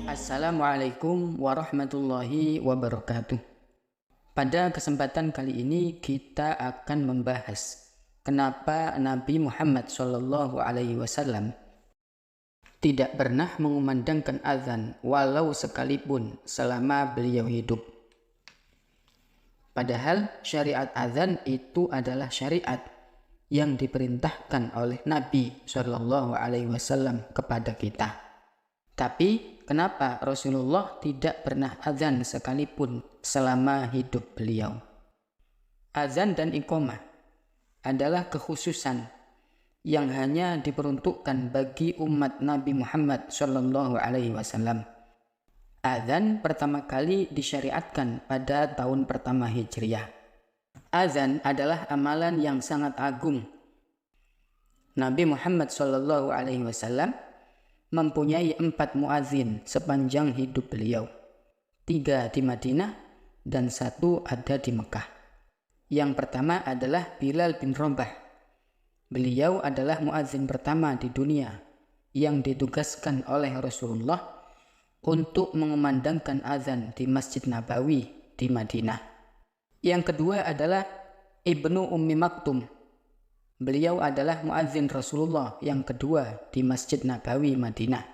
Assalamualaikum warahmatullahi wabarakatuh. Pada kesempatan kali ini kita akan membahas kenapa Nabi Muhammad SAW tidak pernah mengumandangkan azan walau sekalipun selama beliau hidup. Padahal syariat azan itu adalah syariat yang diperintahkan oleh Nabi SAW kepada kita. Tapi kenapa Rasulullah tidak pernah azan sekalipun selama hidup beliau? Azan dan iqamah adalah kekhususan yang hanya diperuntukkan bagi umat Nabi Muhammad SAW. Azan pertama kali disyariatkan pada tahun pertama Hijriah. Azan adalah amalan yang sangat agung. Nabi Muhammad SAW mempunyai 4 muazin sepanjang hidup beliau. 3 di Madinah dan 1 ada di Mekah. Yang pertama adalah Bilal bin Rabah. Beliau adalah muazin pertama di dunia yang ditugaskan oleh Rasulullah untuk mengumandangkan azan di Masjid Nabawi di Madinah. Yang kedua adalah Ibnu Ummi Maktum. Beliau adalah muazin Rasulullah yang kedua di Masjid Nabawi Madinah.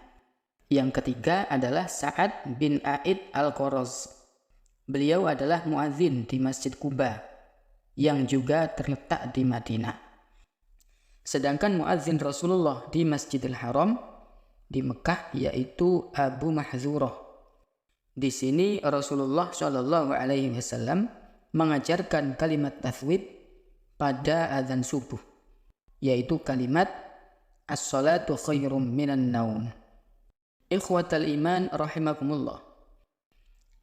Yang ketiga adalah Sa'ad bin A'id Al-Qurraz. Beliau adalah muazin di Masjid Quba yang juga terletak di Madinah. Sedangkan muazin Rasulullah di Masjidil Haram di Mekah yaitu Abu Mahzurah. Di sini Rasulullah SAW mengajarkan kalimat tafwid pada azan subuh, yaitu kalimat as-salatu khairum minan naum. Ikhwatal iman rahimakumullah.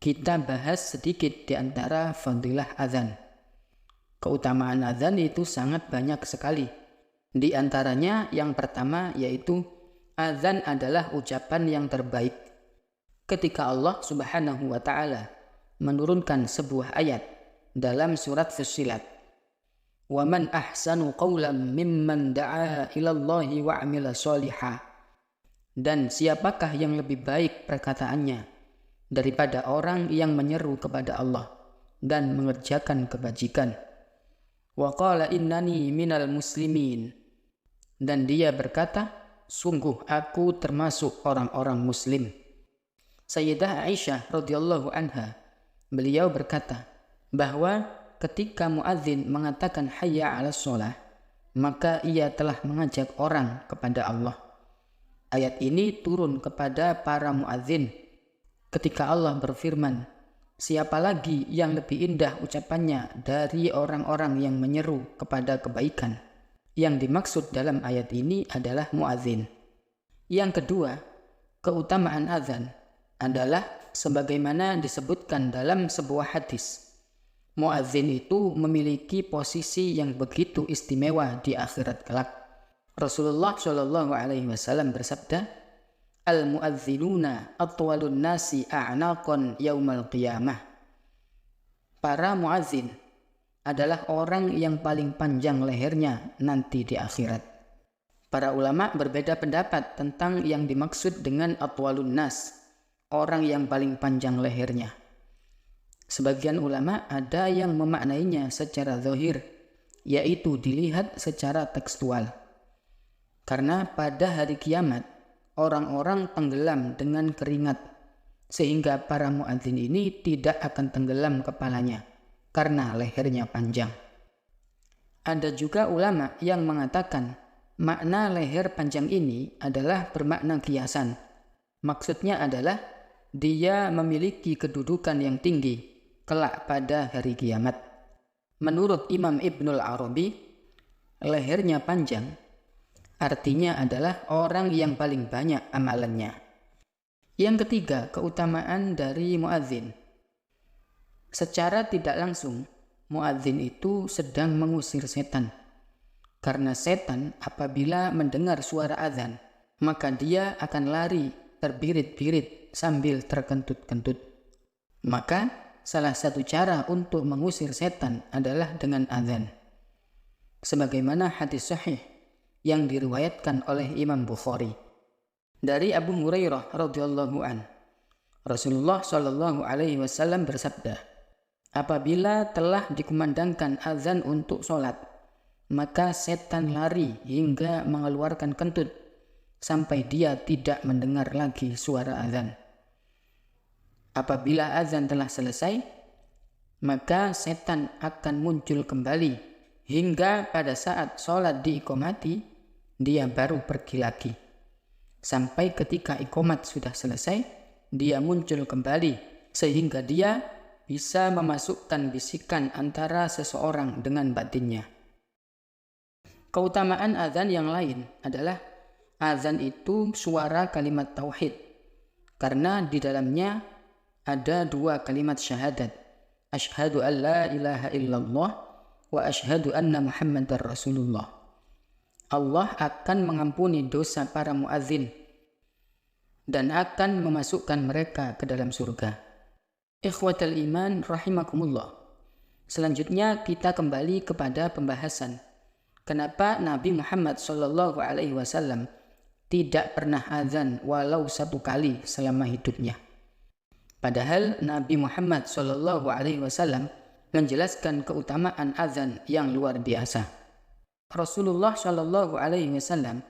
Kita bahas sedikit di antara fadilah azan. Keutamaan azan itu sangat banyak sekali. Di antaranya yang pertama yaitu azan adalah ucapan yang terbaik. Ketika Allah Subhanahu wa taala menurunkan sebuah ayat dalam surat Fussilat, wa man ahsanu qawlan mimman da'a ilallahi wa 'amila shaliha. Dan siapakah yang lebih baik perkataannya daripada orang yang menyeru kepada Allah dan mengerjakan kebajikan. Wa qala innani minal muslimin. Dan dia berkata, sungguh aku termasuk orang-orang muslim. Sayyidah Aisyah radhiyallahu anha, beliau berkata bahwa ketika muadzin mengatakan hayya 'alas shalah, maka ia telah mengajak orang kepada Allah. Ayat ini turun kepada para muadzin ketika Allah berfirman, siapa lagi yang lebih indah ucapannya dari orang-orang yang menyeru kepada kebaikan? Yang dimaksud dalam ayat ini adalah muadzin. Yang kedua, keutamaan azan adalah sebagaimana disebutkan dalam sebuah hadis. Muadzin itu memiliki posisi yang begitu istimewa di akhirat kelak. Rasulullah SAW bersabda, al-muadzinuna atwalun nasi a'naqan yaumal qiyamah. Para muadzin adalah orang yang paling panjang lehernya nanti di akhirat. Para ulama berbeda pendapat tentang yang dimaksud dengan atwalun nas, orang yang paling panjang lehernya. Sebagian ulama ada yang memaknainya secara zahir, yaitu dilihat secara tekstual. Karena pada hari kiamat, orang-orang tenggelam dengan keringat, sehingga para muadzin ini tidak akan tenggelam kepalanya, karena lehernya panjang. Ada juga ulama yang mengatakan, makna leher panjang ini adalah bermakna kiasan. Maksudnya adalah, dia memiliki kedudukan yang tinggi kelak pada hari kiamat. Menurut Imam Ibnul Arabi, lehernya panjang artinya adalah orang yang paling banyak amalannya. Yang ketiga, keutamaan dari muadzin. Secara tidak langsung, muadzin itu sedang mengusir setan. Karena setan apabila mendengar suara azan, maka dia akan lari terbirit-birit sambil terkentut-kentut. Maka salah satu cara untuk mengusir setan adalah dengan azan. Sebagaimana hadis sahih yang diriwayatkan oleh Imam Bukhari dari Abu Hurairah radhiyallahu an, Rasulullah Shallallahu Alaihi Wasallam bersabda, apabila telah dikumandangkan azan untuk sholat, maka setan lari hingga mengeluarkan kentut sampai dia tidak mendengar lagi suara azan. Apabila azan telah selesai, maka setan akan muncul kembali hingga pada saat sholat diiqomati, dia baru pergi lagi. Sampai ketika iqomat sudah selesai, dia muncul kembali sehingga dia bisa memasukkan bisikan antara seseorang dengan batinnya. Keutamaan azan yang lain adalah azan itu suara kalimat tauhid, karena di dalamnya ada dua kalimat syahadat, asyhadu an la ilaha illallah wa asyhadu anna muhammadar rasulullah. Allah akan mengampuni dosa para muadzin dan akan memasukkan mereka ke dalam surga. Ikhwatal iman rahimakumullah. Selanjutnya kita kembali kepada pembahasan kenapa Nabi Muhammad SAW tidak pernah azan walau satu kali selama hidupnya. Padahal Nabi Muhammad SAW menjelaskan keutamaan azan yang luar biasa. Rasulullah SAW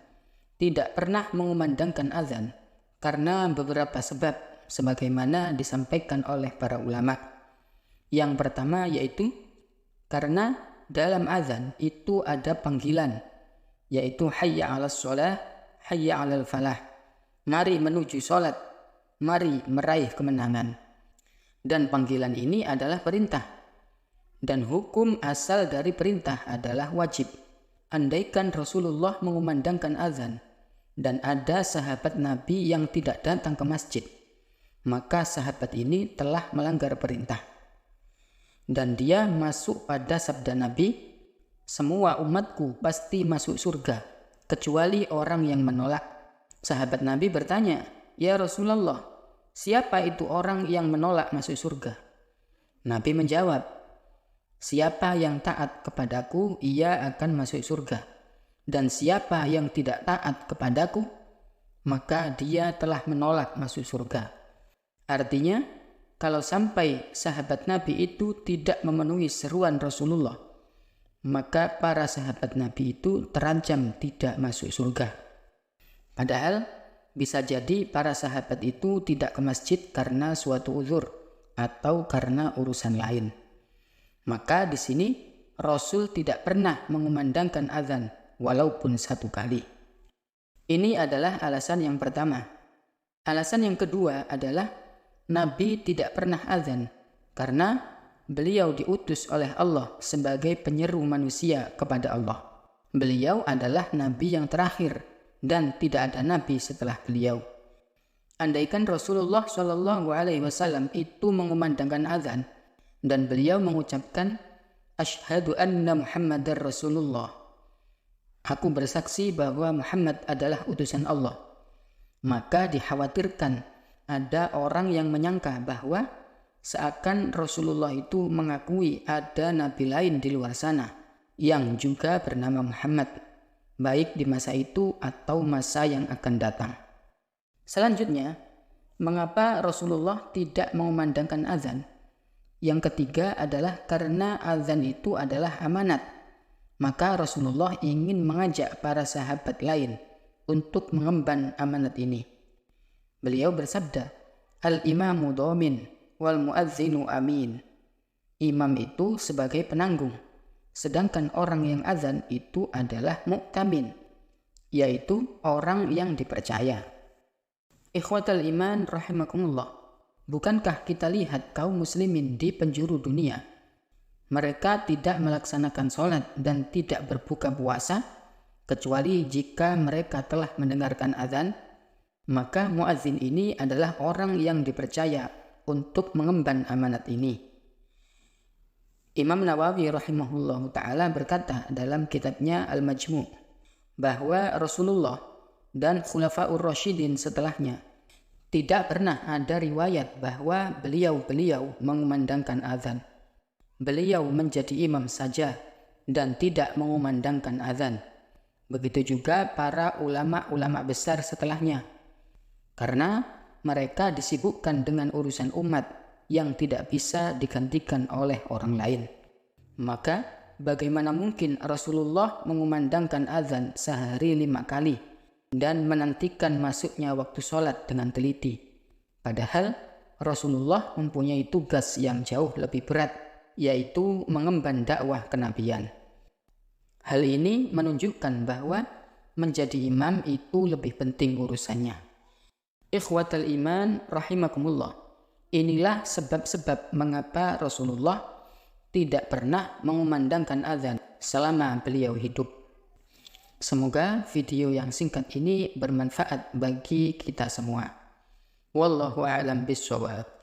tidak pernah mengumandangkan azan karena beberapa sebab sebagaimana disampaikan oleh para ulama. Yang pertama yaitu karena dalam azan itu ada panggilan, yaitu hayya 'alas shalah, hayya 'alal falah. Mari menuju salat, mari meraih kemenangan. Dan panggilan ini adalah perintah. Dan hukum asal dari perintah adalah wajib. Andaikan Rasulullah mengumandangkan azan dan ada sahabat Nabi yang tidak datang ke masjid, maka sahabat ini telah melanggar perintah. Dan dia masuk pada sabda Nabi, semua umatku pasti masuk surga, kecuali orang yang menolak. Sahabat Nabi bertanya, ya Rasulullah, siapa itu orang yang menolak masuk surga? Nabi menjawab, siapa yang taat kepadaku, ia akan masuk surga. Dan siapa yang tidak taat kepadaku, maka dia telah menolak masuk surga. Artinya, kalau sampai sahabat Nabi itu tidak memenuhi seruan Rasulullah, maka para sahabat Nabi itu terancam tidak masuk surga. Padahal, bisa jadi para sahabat itu tidak ke masjid karena suatu uzur atau karena urusan lain. Maka di sini Rasul tidak pernah mengumandangkan azan walaupun satu kali. Ini adalah alasan yang pertama. Alasan yang kedua adalah Nabi tidak pernah azan karena beliau diutus oleh Allah sebagai penyeru manusia kepada Allah. Beliau adalah Nabi yang terakhir dan tidak ada Nabi setelah beliau. Andaikan Rasulullah SAW itu mengumandangkan azan dan beliau mengucapkan asyhadu anna Muhammadar Rasulullah, aku bersaksi bahwa Muhammad adalah utusan Allah, maka dikhawatirkan ada orang yang menyangka bahwa seakan Rasulullah itu mengakui ada nabi lain di luar sana yang juga bernama Muhammad, baik di masa itu atau masa yang akan datang. Selanjutnya, mengapa Rasulullah tidak mengumandangkan azan? Yang ketiga adalah karena azan itu adalah amanat. Maka Rasulullah ingin mengajak para sahabat lain untuk mengemban amanat ini. Beliau bersabda, al-imamu dhamin wal muadzinu amin. Imam itu sebagai penanggung, sedangkan orang yang azan itu adalah mu'tamin, yaitu orang yang dipercaya. Ikhwatal iman rahimakumullah. Bukankah kita lihat kaum muslimin di penjuru dunia? Mereka tidak melaksanakan sholat dan tidak berbuka puasa, kecuali jika mereka telah mendengarkan azan. Maka muadzin ini adalah orang yang dipercaya untuk mengemban amanat ini. Imam Nawawi rahimahullahu ta'ala berkata dalam kitabnya Al-Majmu' bahwa Rasulullah dan Khulafaur Rasyidin setelahnya tidak pernah ada riwayat bahwa beliau mengumandangkan azan. Beliau menjadi imam saja dan tidak mengumandangkan azan. Begitu juga para ulama-ulama besar setelahnya. Karena mereka disibukkan dengan urusan umat yang tidak bisa digantikan oleh orang lain. Maka bagaimana mungkin Rasulullah mengumandangkan azan sehari 5 kali dan menantikan masuknya waktu sholat dengan teliti? Padahal Rasulullah mempunyai tugas yang jauh lebih berat, yaitu mengemban dakwah kenabian. Hal ini menunjukkan bahwa menjadi imam itu lebih penting urusannya. Ikhwatal iman rahimakumullah. Inilah sebab-sebab mengapa Rasulullah tidak pernah mengumandangkan azan selama beliau hidup. Semoga video yang singkat ini bermanfaat bagi kita semua. Wallahu a'lam bishawab.